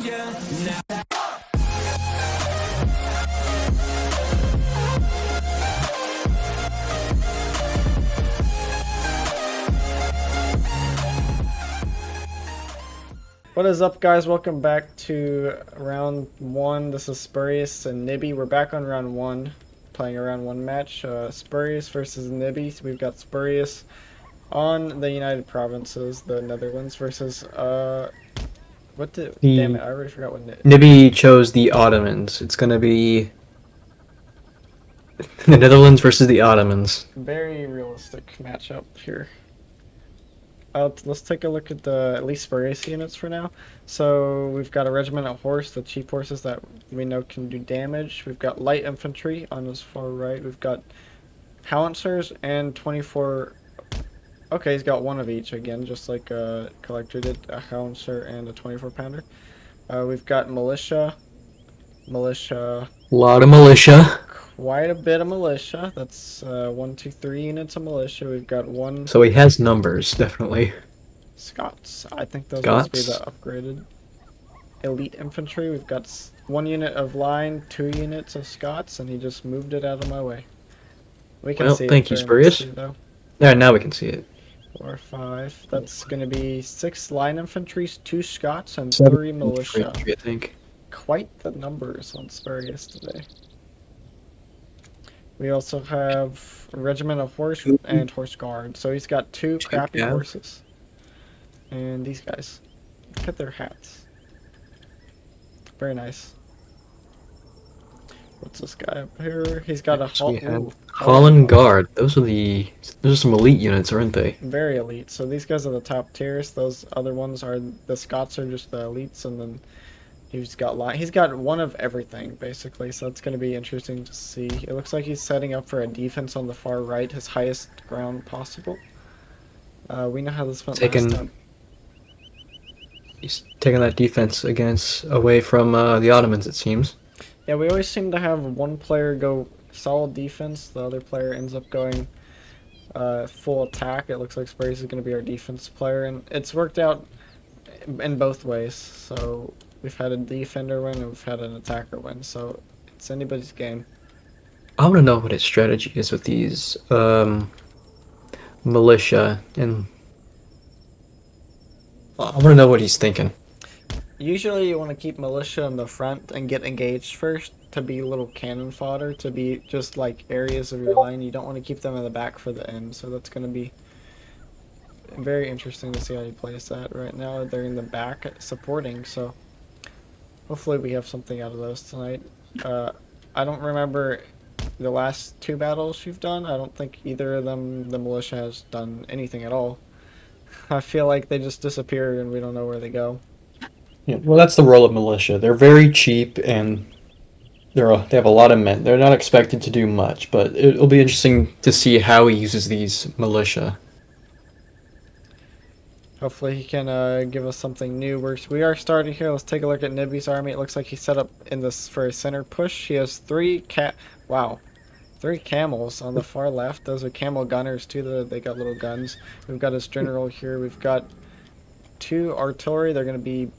What is up, guys? Welcome back to round one. This is Spurius and Nibby. We're back on round one, playing a round one match. Spurius versus Nibby. So we've got Spurius on the United Provinces, the Netherlands, versus damn it, I already forgot what Nibby chose the Ottomans. It's gonna be the Netherlands versus the Ottomans. Very realistic matchup here. Let's take a look at the at least Spurius units for now. So we've got a regiment of horse, the chief horses that we know can do damage. We've got light infantry on his far right. We've got howitzers and 24. Okay, he's got one of each again, just like Collector did, a howitzer and a 24 pounder. We've got militia. A lot of militia. Quite a bit of militia. That's 1, 2, 3 units of militia. We've got one. So he has numbers, definitely. Scots. I think those Scots? must be the upgraded elite infantry. We've got one unit of line, 2 units of Scots, and he just moved it out of my way. We can see thank it you, Spurius. though. Yeah, now we can see it. 4, 5. That's going to be 6 line infantry, 2 Scots, and 7 3 militia. infantry, I think. Quite the numbers on Spurius today. We also have a regiment of horse and horse guard. So he's got 2 crappy horses. And these guys. Look at their hats. Very nice. What's this guy up here? He's got a Holland Guard. Those are some elite units, aren't they? Very elite. So these guys are the top tiers. Those other ones are the Scots are just the elites, and then he's got one of everything basically. So it's going to be interesting to see. It looks like he's setting up for a defense on the far right, his highest ground possible. We know how this went last time. He's taking that defense away from the Ottomans, it seems. Yeah, we always seem to have one player go solid defense, the other player ends up going full attack. It looks like Spurius is going to be our defense player, and it's worked out in both ways. So we've had a defender win and we've had an attacker win, so it's anybody's game. I want to know what his strategy is with these militia, and I want to know what he's thinking. Usually you want to keep militia in the front and get engaged first to be little cannon fodder, to be just like areas of your line. You don't want to keep them in the back for the end, so that's going to be very interesting to see how he plays that. Right now they're in the back supporting, so hopefully we have something out of those tonight. I don't remember the last 2 battles you've done. I don't think either of them the militia has done anything at all. I feel like they just disappear and we don't know where they go. Yeah, well, that's the role of militia. They're very cheap and they have a lot of men. They're not expected to do much, but it'll be interesting to see how he uses these militia. Hopefully he can give us something new. We are starting here. Let's take a look at Nibby's army. It looks like he's set up in this for a center push. He has 3 camels on the far left. Those are camel gunners too. They got little guns. We've got his general here. We've got 2 artillery. They're going to be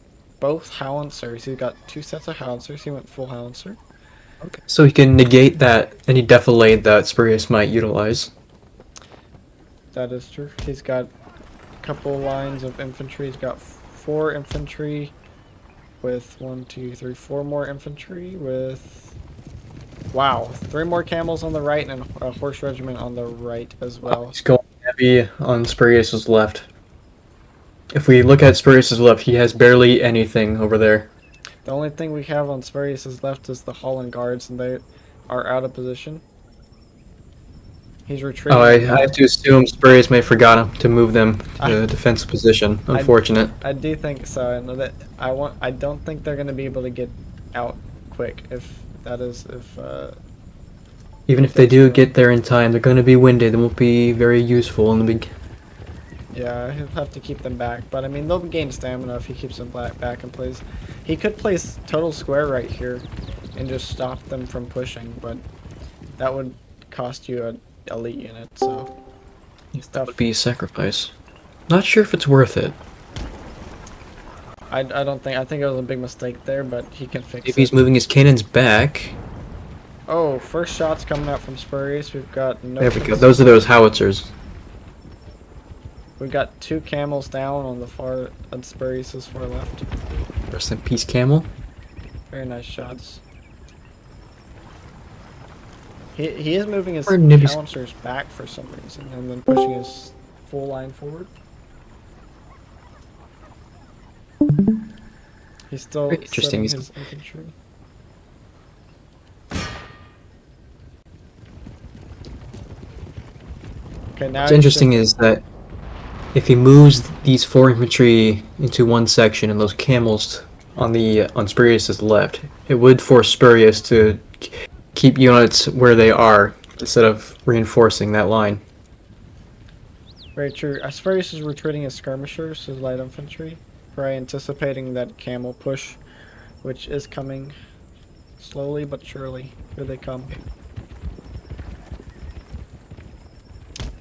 both howitzers. He's got 2 sets of howitzers. He went full howitzer. Okay. So he can negate that any defilade that Spurius might utilize. That is true. He's got a couple lines of infantry. He's got 4 infantry with 1, 2, 3, 4 more infantry with 3 more camels on the right and a horse regiment on the right as well. He's going heavy on Spurius's left. If we look at Spurius's left, he has barely anything over there. The only thing we have on Spurius's left is the Holland Guards, and they are out of position. He's retreating. Oh, I have to assume Spurius may have forgotten to move them to a defensive position. Unfortunate. I do think so. I know that I don't think they're going to be able to get out quick. Even if they do get there in time, they're going to be winded. They won't be very useful in the big. Yeah, he'll have to keep them back, but I mean they'll gain stamina if he keeps them back and plays. He could place total square right here and just stop them from pushing, but that would cost you an elite unit, so That would be a sacrifice. Not sure if it's worth it. I don't think, I think it was a big mistake there, but he can fix Maybe he's it. moving his cannons back. Oh, first shot's coming out from Spurius. We've got no. There we go. Those are those howitzers. We've got 2 camels down on the far, on Spurius's far left. Rest in peace, camel. Very nice shots. He is moving his Or Nibby's- balancers back for some reason, and then pushing his full line forward. He's still Very interesting. setting his infantry. Okay, now What's interesting is that if he moves these 4 infantry into one section and those camels on Spurius's left, it would force Spurius to keep units where they are instead of reinforcing that line. very true. Spurius is retreating his skirmishers, his light infantry, probably anticipating that camel push, which is coming slowly but surely. Here they come.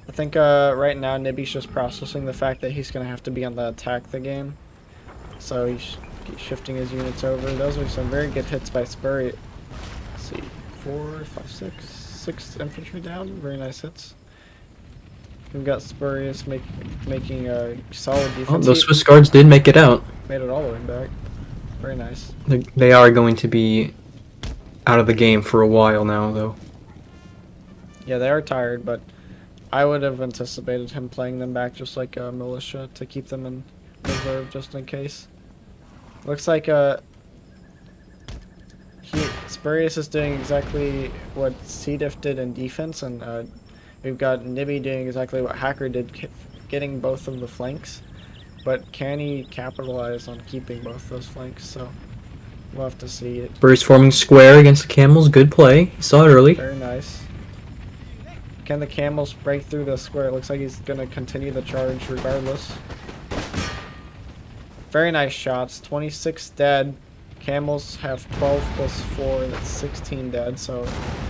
I think right now Nibby's just processing the fact that he's going to have to be on the attack the game. So he's shifting his units over. Those are some very good hits by Spurius. Let's see, 4, 5, 6 infantry down. Very nice hits. We've got Spurius making a solid defense. Oh, those Swiss guards did make it out. Made it all the way back. Very nice. They are going to be out of the game for a while now, though. Yeah, they are tired, but I would have anticipated him playing them back just like a militia to keep them in reserve just in case. Looks like Spurius is doing exactly what C. diff did in defense, and we've got Nibby doing exactly what Hacker did, getting both of the flanks. But can he capitalize on keeping both those flanks? So we'll have to see it. Spurius forming square against the camels. Good play. He saw it early. Very nice. Can the camels break through the square? It looks like he's going to continue the charge regardless. Very nice shots. 26 dead. Camels have 12 plus 4. That's 16 dead. So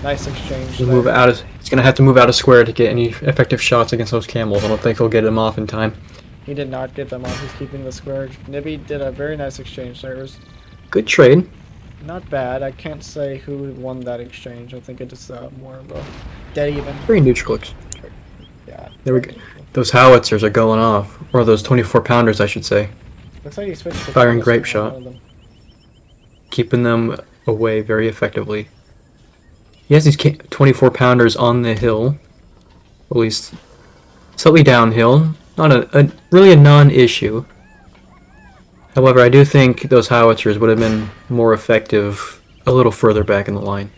nice exchange He's there. going to have to move out of square to get any effective shots against those camels. I don't think he'll get them off in time. He did not get them off. He's keeping the square. Nibby did a very nice exchange there. It was Good trade. not bad. I can't say who won that exchange. I think it's more of a dead even. Very neutral. Yeah. There we go. Those howitzers are going off. Or those 24-pounders, I should say. Looks like he switched to Firing Thomas grape on shot. one of them. Keeping them away very effectively. He has these 24-pounders on the hill. At least slightly downhill. Not really a non-issue. However, I do think those howitzers would have been more effective a little further back in the line.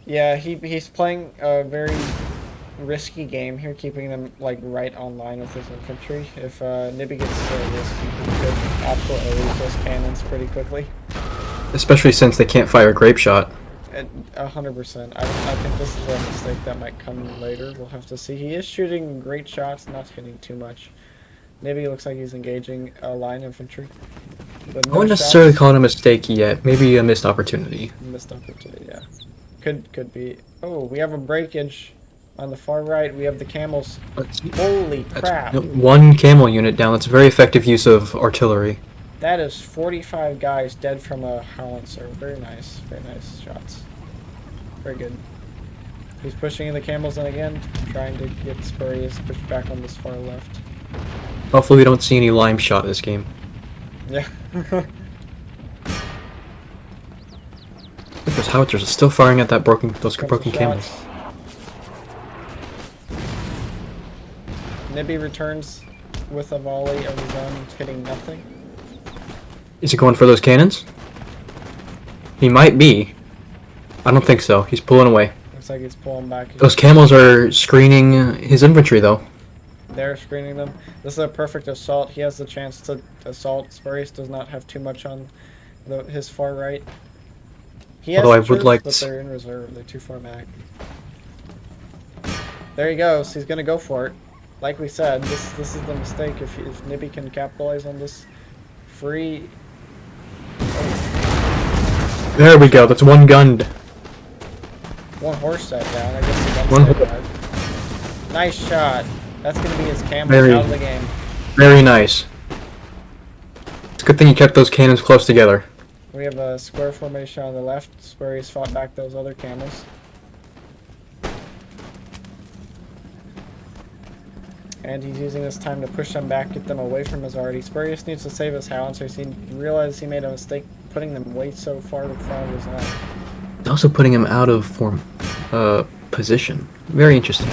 Yeah, he's playing a very risky game here, keeping them like right on line with his infantry. If Nibby gets so risky, he could absolutely lose those cannons pretty quickly. Especially since they can't fire grape shot. 100%. I think this is a mistake that might come later. We'll have to see. He is shooting great shots, not hitting too much. Nibby looks like he's engaging line infantry. But I no wouldn't necessarily shots. call it a mistake yet. Maybe a missed opportunity. Missed opportunity, yeah. Could be. Oh, we have a breakage on the far right. We have the camels. Holy crap! That's one camel unit down. That's a very effective use of artillery. That is 45 guys dead from a howitzer. Very nice shots. Very good. He's pushing the camels in again, trying to get Spurius pushed back on this far left. Hopefully we don't see any lime shot this game. Yeah. Those howitzers are still firing at those broken camels. Shots. Nibby returns with a volley of his own, hitting nothing. Is he going for those cannons? He might be. I don't think so. He's pulling away. Looks like he's pulling back. Those camels are screening his infantry, though. They're screening them. This is a perfect assault. He has the chance to assault. Spurius does not have too much on his far right. He has Although I would troops, like but to... they're in reserve. They're too far back. There he goes. He's gonna go for it. Like we said, this is the mistake. If Nibby can capitalize on this free. There we go. That's one gunned. One horse sat down. I guess the One gun's alive. Nice shot. That's gonna be his camel out of the game. Very nice. a good thing you kept those cannons close together. We have a square formation on the left. Spurius fought back those other camels. And he's using this time to push them back, get them away from his arty. Spurius needs to save his howitzers. He realized he made a mistake putting them way so far in front of his line. Also putting him out of position. Very interesting.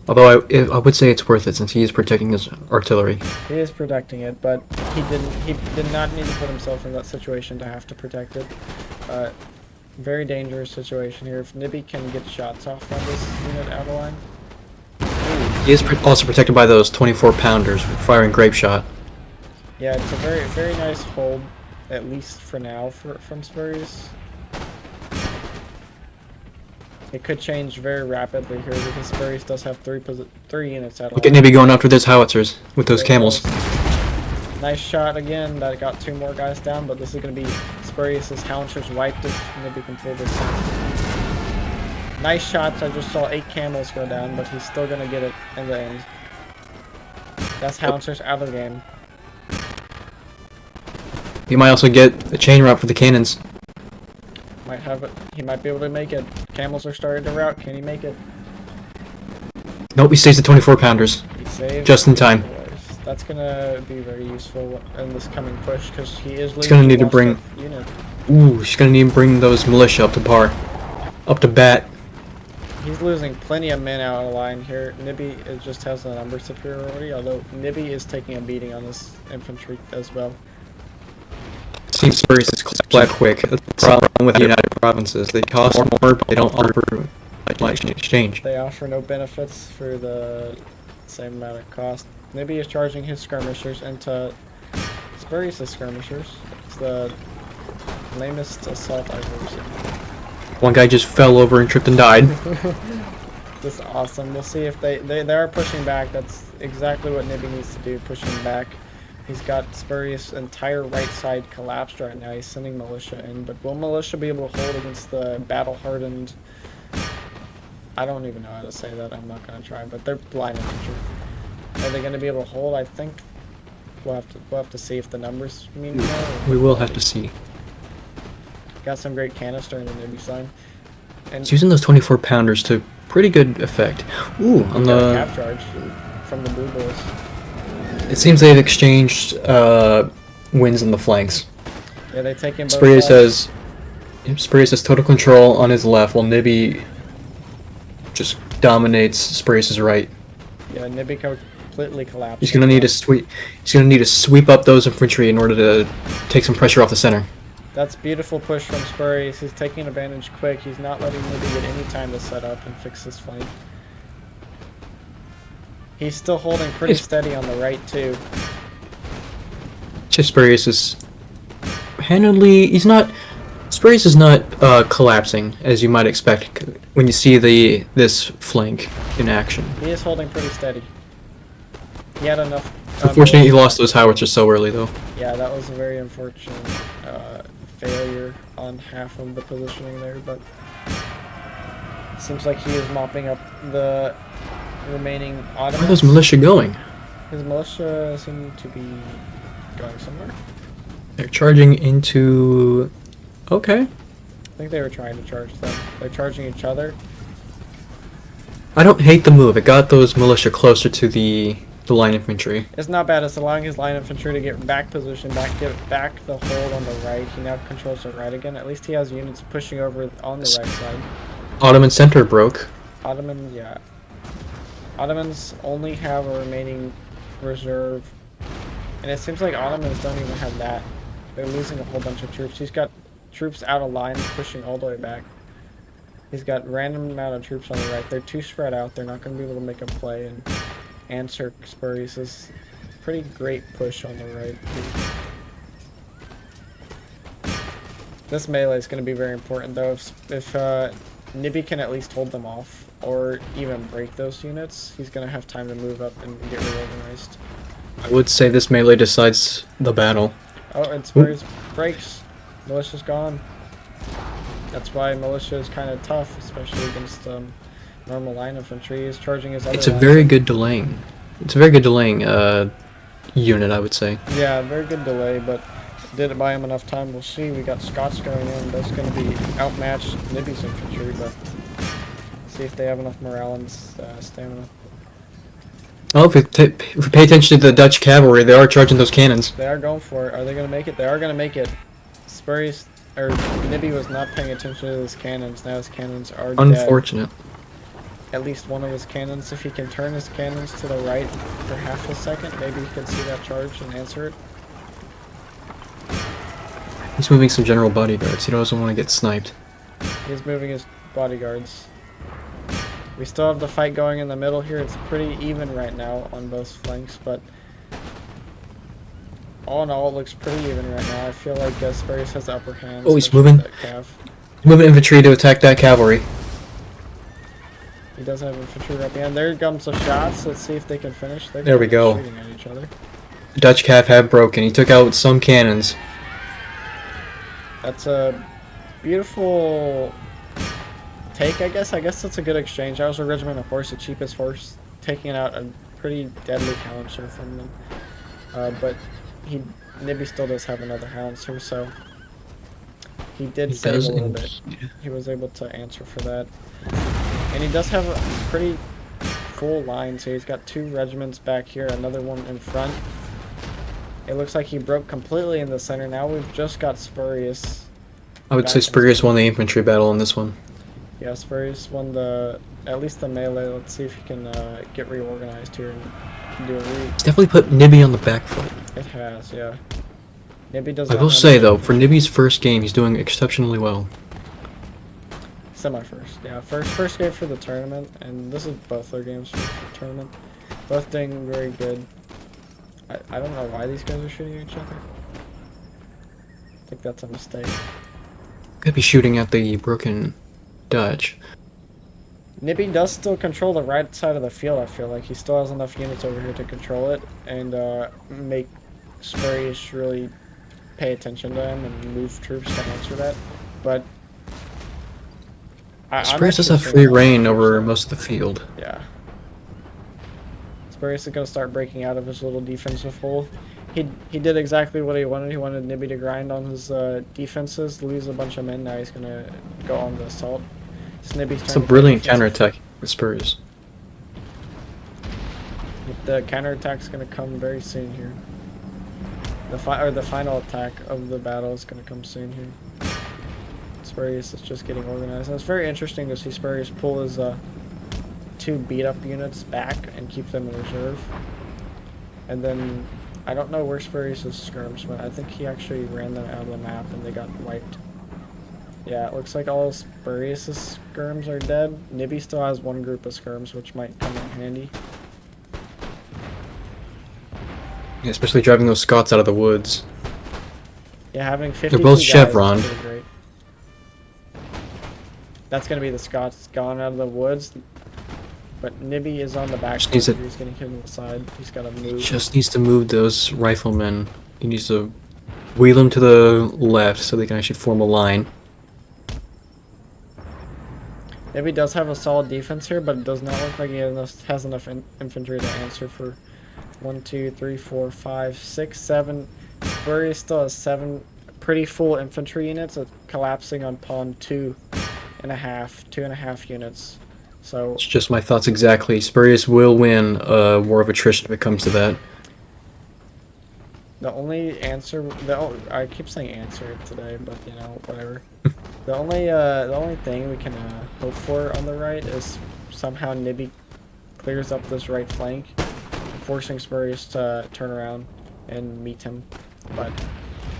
Although I would say it's worth it since he is protecting his artillery. He is protecting it, but he did not need to put himself in that situation to have to protect it. Very dangerous situation here. If Nibby can get shots off on this unit out of line. He is also protected by those 24-pounders firing grape shot. Yeah, it's a very nice hold, at least for now, from Spurius. It could change very rapidly here because Spurius does have three units out of line. Look at Nibby going after those howitzers with those camels. Nice shot again. That got 2 more guys down, but this is going to be Spurius' howitzers wiped if Nibby can pull this in. Nice shots. I just saw 8 camels go down, but he's still going to get it in the end. That's howitzers out of the game. He might also get a chain route for the cannons. Might have it. He might be able to make it. Camels are starting to rout. Can he make it? Nope, he stays the 24-pounders. He saved just in time. That's gonna be very useful in this coming push because he is. He's gonna need to bring. Ooh, he's gonna need to bring those militia up to par, up to bat. He's losing plenty of men out of line here. Nibby just has a number superiority, although Nibby is taking a beating on this infantry as well. Seems Spurius is flat quick. That's the problem with the United Provinces. They cost more, but they don't offer much in exchange. They offer no benefits for the same amount of cost. Nibby is charging his skirmishers into Spurius' skirmishers. It's the lamest assault I've ever seen. One guy just fell over and tripped and died. This is awesome. We'll see if they are pushing back. That's exactly what Nibby needs to do, pushing back. He's got Spurius' entire right side collapsed right now. He's sending militia in, but will militia be able to hold against the battle-hardened... I don't even know how to say that. I'm not going to try, but they're line infantry. Are they going to be able to hold? I think we'll have to see if the numbers mean more. We will have to see. Got some great canister in the Nibby side. And he's using those 24-pounders to pretty good effect. Ooh, on the cap charge from the blue boys. It seems they've exchanged wins on the flanks. Yeah, they take in both Spurius has total control on his left, while Nibby just dominates Spurius' right. Yeah, Nibby completely collapsed. He's gonna need to sweep. He's gonna need to sweep up those infantry in order to take some pressure off the center. That's beautiful push from Spurius. He's taking advantage quick. He's not letting Nibby get any time to set up and fix this flank. He's still holding pretty steady on the right, too. Just Spurius is handily... Spurius is not collapsing, as you might expect when you see this flank in action. He is holding pretty steady. He had enough... Unfortunately, he lost those howitzers so early, though. Yeah, that was a very unfortunate failure on half of the positioning there, but... Seems like he is mopping up the remaining Ottomans. Where are those militia going? His militia seem to be going somewhere. They're charging into... Okay. I think they were trying to charge them. They're charging each other. I don't hate the move. It got those militia closer to the line infantry. It's not bad. It's allowing his line infantry to get back position, get back the hold on the right. He now controls the right again. At least he has units pushing over on the right side. Ottoman center broke. Ottoman, yeah. Ottomans only have a remaining reserve. And it seems like Ottomans don't even have that. They're losing a whole bunch of troops. He's got troops out of line pushing all the way back. He's got random amount of troops on the right. They're too spread out. They're not going to be able to make a play and answer Spurius' pretty great push on the right. This melee is going to be very important, though. If Nibby can at least hold them off, or even break those units, he's going to have time to move up and get reorganized. I would say this melee decides the battle. Oh, and Spurius breaks. Militia's gone. That's why militia is kind of tough, especially against normal line infantry. He's charging his other It's a line. very good delaying. It's a very good delaying unit, I would say. Yeah, very good delay, but did it buy him enough time? We'll see. We got Scots going in. That's going to be outmatched Nibby's infantry, but see if they have enough morale and stamina. Oh, if we pay attention to the Dutch cavalry, they are charging those cannons. They are going for it. Are they going to make it? They are going to make it. Spurius, or Nibby was not paying attention to his cannons. Now his cannons are dead. Unfortunate. At least one of his cannons. If he can turn his cannons to the right for half a second, maybe he can see that charge and answer it. He's moving some general bodyguards. He doesn't want to get sniped. He's moving his bodyguards. We still have the fight going in the middle here. It's pretty even right now on both flanks, but all in all, it looks pretty even right now. I feel like Spurius has the upper hand. Oh, he's moving. Moving infantry to attack that cavalry. He does have infantry right behind. There comes the shots. Let's see if they can finish. They're There we go. shooting at each other. The Dutch cav have broken. He took out some cannons. That's a beautiful take, I guess. I guess that's a good exchange. That was a regiment of horse, the cheapest horse, taking out a pretty deadly howitzer from them. But Nibby still does have another howitzer, so he did save a little bit. Yeah. He was able to answer for that. And he does have a pretty full line, so he's got 2 regiments back here, another one in front. It looks like he broke completely in the center. Now we've just got Spurius. I would say Spurius won the infantry battle in this one. Yeah, Spurius won at least the melee. Let's see if he can get reorganized here and do a It's definitely put Nibby on the back foot. It has, yeah. Nibby does. I will say though, for Nibby's first game, he's doing exceptionally well. Semi-first, yeah. First game for the tournament, and this is both their games for the tournament. Both doing very good. I don't know why these guys are shooting at each other. I think that's a mistake. Could be shooting at the broken Dutch. Nibby does still control the right side of the field, I feel like. He still has enough units over here to control it and make Spurius really pay attention to him and move troops to answer that. But Spurius does have free reign over most of the field. Yeah. Spurius is going to start breaking out of his little defensive hole. He did exactly what he wanted. He wanted Nibby to grind on his defenses, lose a bunch of men. Now he's going to go on the assault. It's a brilliant counterattack with Spurius. The counterattack's going to come very soon here. The final attack of the battle is going to come soon here. Spurius is just getting organized. And it's very interesting to see Spurius pull his 2 beat-up units back and keep them in reserve. And then, I don't know where Spurius' skirms went. I think he actually ran them out of the map and they got wiped. Yeah, it looks like all Spurius' skirms are dead. Nibby still has 1 group of skirms, which might come in handy. Yeah, especially driving those Scots out of the woods. Yeah, having 50. They're both chevroned. Great. That's going to be the Scots gone out of the woods. But Nibby is on the back. He's getting hit on the side. He's got to move. He just needs to move those riflemen. He needs to wheel them to the left so they can actually form a line. Nibby does have a solid defense here, but it does not look like he has enough infantry to answer for 1, 2, 3, 4, 5, 6, 7. Spurius still has 7 pretty full infantry units, collapsing on pawn 2.5 units. So it's just my thoughts exactly. Spurius will win war of attrition if it comes to that. The only answer, I keep saying answer today, but you know, whatever. The only thing we can hope for on the right is somehow Nibby clears up this right flank, forcing Spurius to turn around and meet him. But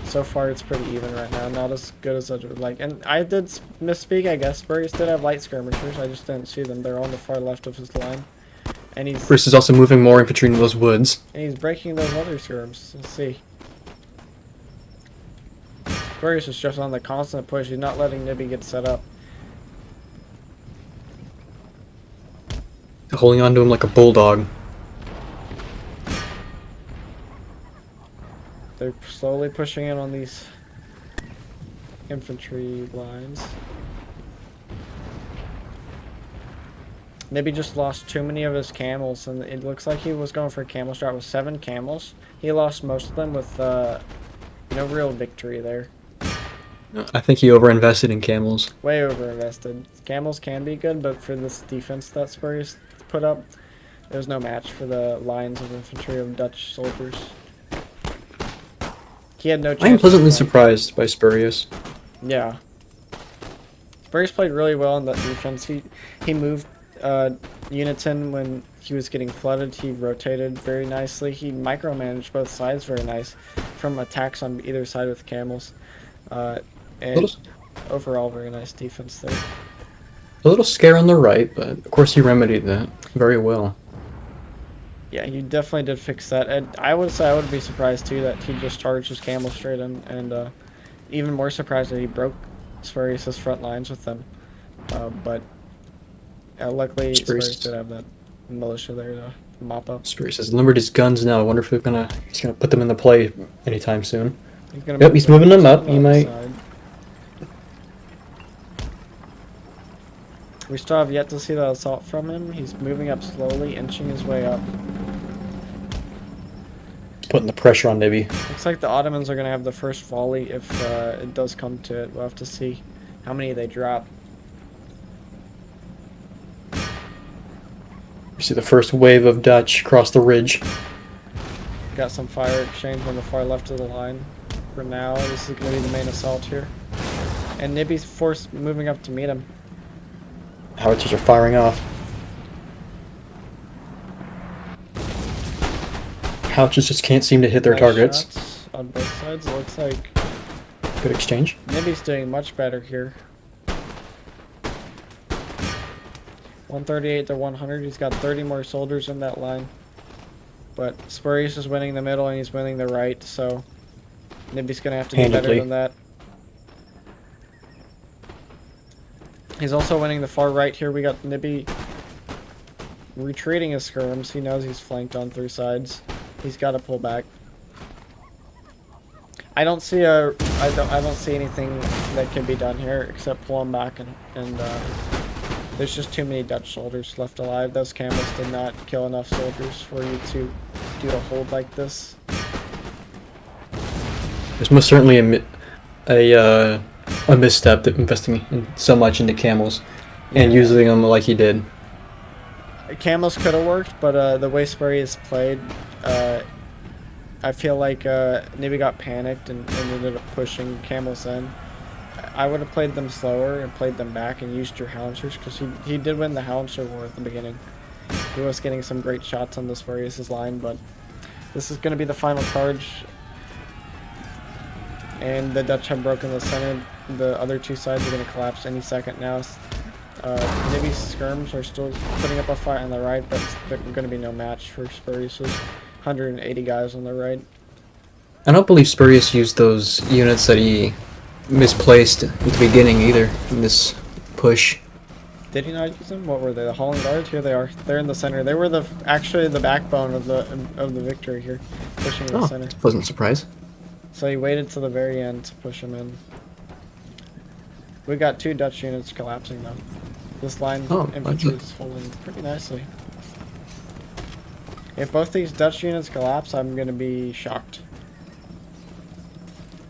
so far it's pretty even right now, not as good as I'd like. And I did misspeak, I guess. Spurius did have light skirmishers, I just didn't see them. They're on the far left of his line. And Spurius is also moving more infantry into those woods. And he's breaking those other skirms. Let's see. Spurius is just on the constant push. He's not letting Nibby get set up. Holding on to him like a bulldog. They're slowly pushing in on these infantry lines. Nibby just lost too many of his camels, and it looks like he was going for a camel strat with 7 camels. He lost most of them with no real victory there. I think he overinvested in camels. Way overinvested. Camels can be good, but for this defense that Spurius put up, there's no match for the lines of infantry of Dutch soldiers. He had no chance. I am pleasantly surprised by Spurius. Yeah. Spurius played really well in that defense. He moved units in when he was getting flooded. He rotated very nicely. He micromanaged both sides very nice from attacks on either side with camels. And overall, very nice defense there. A little scare on the right, but of course he remedied that very well. Yeah, you definitely did fix that. And I would say I would be surprised too that he just charged his camel straight in, and even more surprised that he broke Spurius' front lines with them. But luckily, Spurius did have that militia there to mop up. Spurius has limbered his guns now. I wonder if he's gonna put them into play anytime soon. He's moving them up. He might. We still have yet to see the assault from him. He's moving up slowly, inching his way up. Putting the pressure on Nibby. Looks like the Ottomans are going to have the first volley if it does come to it. We'll have to see how many they drop. You see the first wave of Dutch across the ridge. Got some fire exchange on the far left of the line. For now, this is going to be the main assault here. And Nibby's force moving up to meet him. Howitzers are firing off. Howitzers just can't seem to hit their targets. Shots on both sides. It looks like good exchange. Nibby's doing much better here. 138 to 100. He's got 30 more soldiers in that line. But Spurius is winning the middle and he's winning the right, so Nibby's going to have to do better than that. He's also winning the far right here. We got Nibby retreating his skirms. He knows he's flanked on 3 sides. He's got to pull back. I don't see anything that can be done here except pull him back, and there's just too many Dutch soldiers left alive. Those camels did not kill enough soldiers for you to do a hold like this. There's most certainly a misstep that investing so much into camels and using them like he did. Camels could have worked, but the way Spurius played, I feel like Nibby got panicked and ended up pushing camels in. I would have played them slower and played them back and used your howitzers, because he did win the howitzer war at the beginning. He was getting some great shots on the Spurius' line, but this is going to be the final charge. And the Dutch have broken the center. The other 2 sides are going to collapse any second now. Nibby's skirms are still putting up a fight on the right, but there's going to be no match for Spurius' 180 guys on the right. I don't believe Spurius used those units that he misplaced at the beginning either in this push. Did he not use them? What were they? The Holland Guards? Here they are. They're in the center. They were actually the backbone of the victory here, pushing the center. That's a pleasant surprise. So he waited to the very end to push him in. We got 2 Dutch units collapsing though. This line infantry is holding pretty nicely. If both these Dutch units collapse, I'm going to be shocked.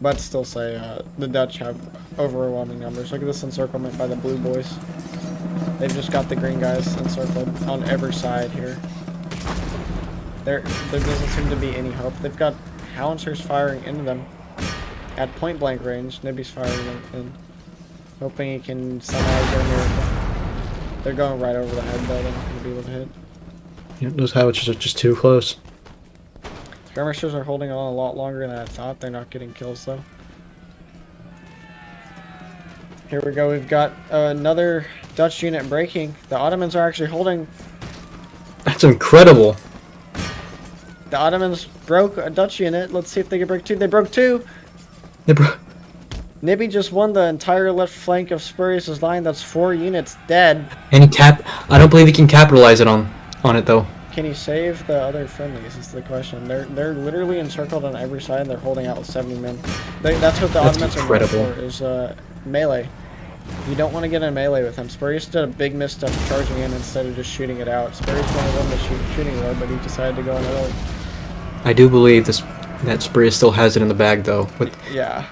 But still say the Dutch have overwhelming numbers. Look at this encirclement by the blue boys. They've just got the green guys encircled on every side here. There doesn't seem to be any hope. They've got howitzers firing into them at point blank range. Nibby's firing them in, hoping he can somehow go near them. They're going right over the head though. They're not going to be able to hit. Yeah, those howitzers are just too close. Skirmishers are holding on a lot longer than I thought. They're not getting kills though. Here we go. We've got another Dutch unit breaking. The Ottomans are actually holding. That's incredible. The Ottomans broke a Dutch unit. Let's see if they can break 2. They broke 2. Nibby just won the entire left flank of Spurius' line. That's 4 units dead. And I don't believe he can capitalize it on it though. Can he save the other friendlies is the question. They're literally encircled on every side and they're holding out with 70 men. That's what the Ottomans are known for, is melee. You don't want to get in melee with him. Spurius did a big misstep charging in instead of just shooting it out. Spurius wanted him to shooting war, but he decided to go in early. I do believe that Spurius still has it in the bag though. But Yeah.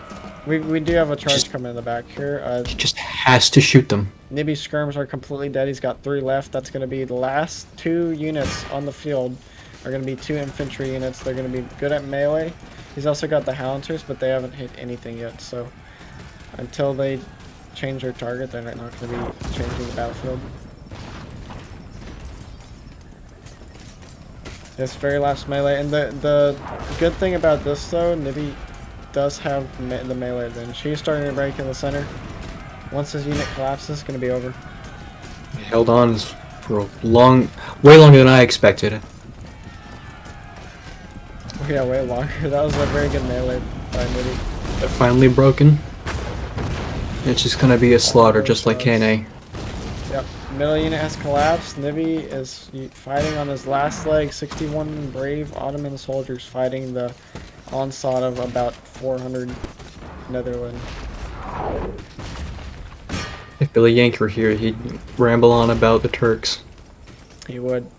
We do have a charge coming in the back here. he just has to shoot them. Nibby's skirms are completely dead. He's got 3 left. That's going to be the last 2 units on the field. Are going to be 2 infantry units. They're going to be good at melee. He's also got the Hounders, but they haven't hit anything yet. So until they change their target, they're not going to be changing the battlefield. This very last melee, and the good thing about this though, Nibby does have the melee advantage. He's starting to break in the center. Once his unit collapses, it's going to be over. He held on for a way longer than I expected. Oh, yeah, way longer. That was a very good melee by Nibby. They're finally broken. It's just gonna be a slaughter, just like KNA. Yep, middle unit has collapsed. Nibby is fighting on his last leg. 61 brave Ottoman soldiers fighting the onslaught of about 400 Netherland. If Billy Yank were here, he'd ramble on about the Turks. He would.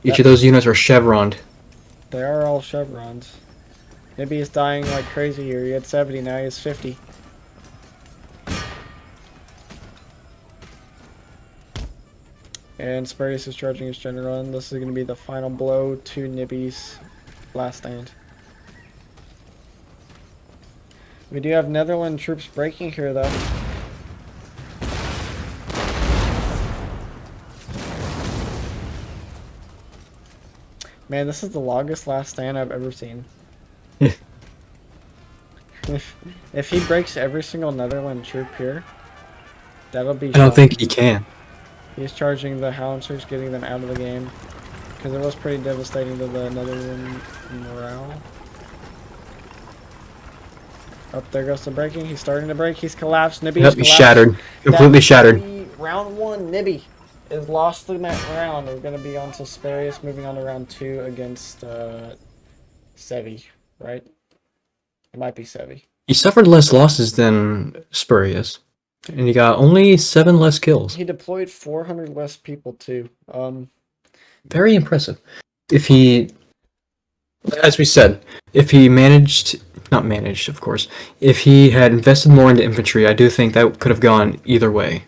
Each of those units are chevroned. They are all chevrons. Nibby is dying like crazy here. He had 70, now he has 50. And Spurius is charging his general, and this is going to be the final blow to Nibby's last stand. We do have Netherland troops breaking here, though. Man, this is the longest last stand I've ever seen. If he breaks every single Netherland troop here, that'll be I don't think he can. He's charging the Howitzers, getting them out of the game. Because it was pretty devastating to the Netherland morale. Oh, there goes the breaking. He's starting to break. He's collapsed. Nibby Yep, is he's collapsed. shattered. Completely shattered. Round 1, Nibby is lost in that round. We're going to be on to Spurius, moving on to round 2 against Sevi, right? It might be Sevi. He suffered less losses than Spurius. And he got only 7 less kills. He deployed 400 less people too. Very impressive. If he, as we said, if he not managed, of course, if he had invested more into infantry, I do think that could have gone either way.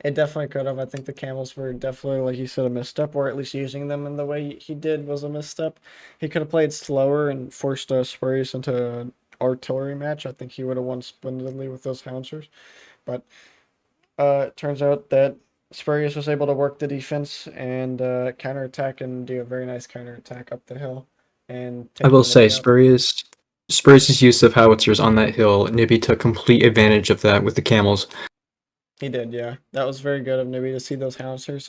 It definitely could have. I think the camels were definitely, like you said, a misstep, or at least using them in the way he did was a misstep. He could have played slower and forced Spurius into an artillery match. I think he would have won splendidly with those Howitzers. But it turns out that Spurius was able to work the defense and counterattack and do a very nice counterattack up the hill. And I will say, Spurius' use of howitzers on that hill, Nibby took complete advantage of that with the camels. He did, yeah. That was very good of Nibby to see those Howitzers.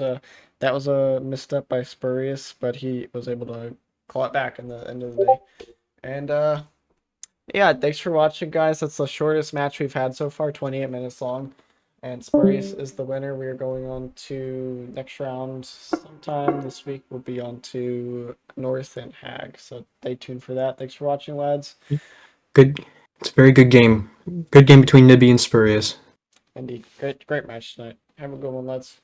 That was a misstep by Spurius, but he was able to claw it back in the end of the day. And yeah, thanks for watching, guys. That's the shortest match we've had so far, 28 minutes long. And Spurius is the winner. We are going on to next round sometime this week. We'll be on to North and Hag. So stay tuned for that. Thanks for watching, lads. Good. It's a very good game. Good game between Nibby and Spurius. Indeed. Great match tonight. Have a good one, lads.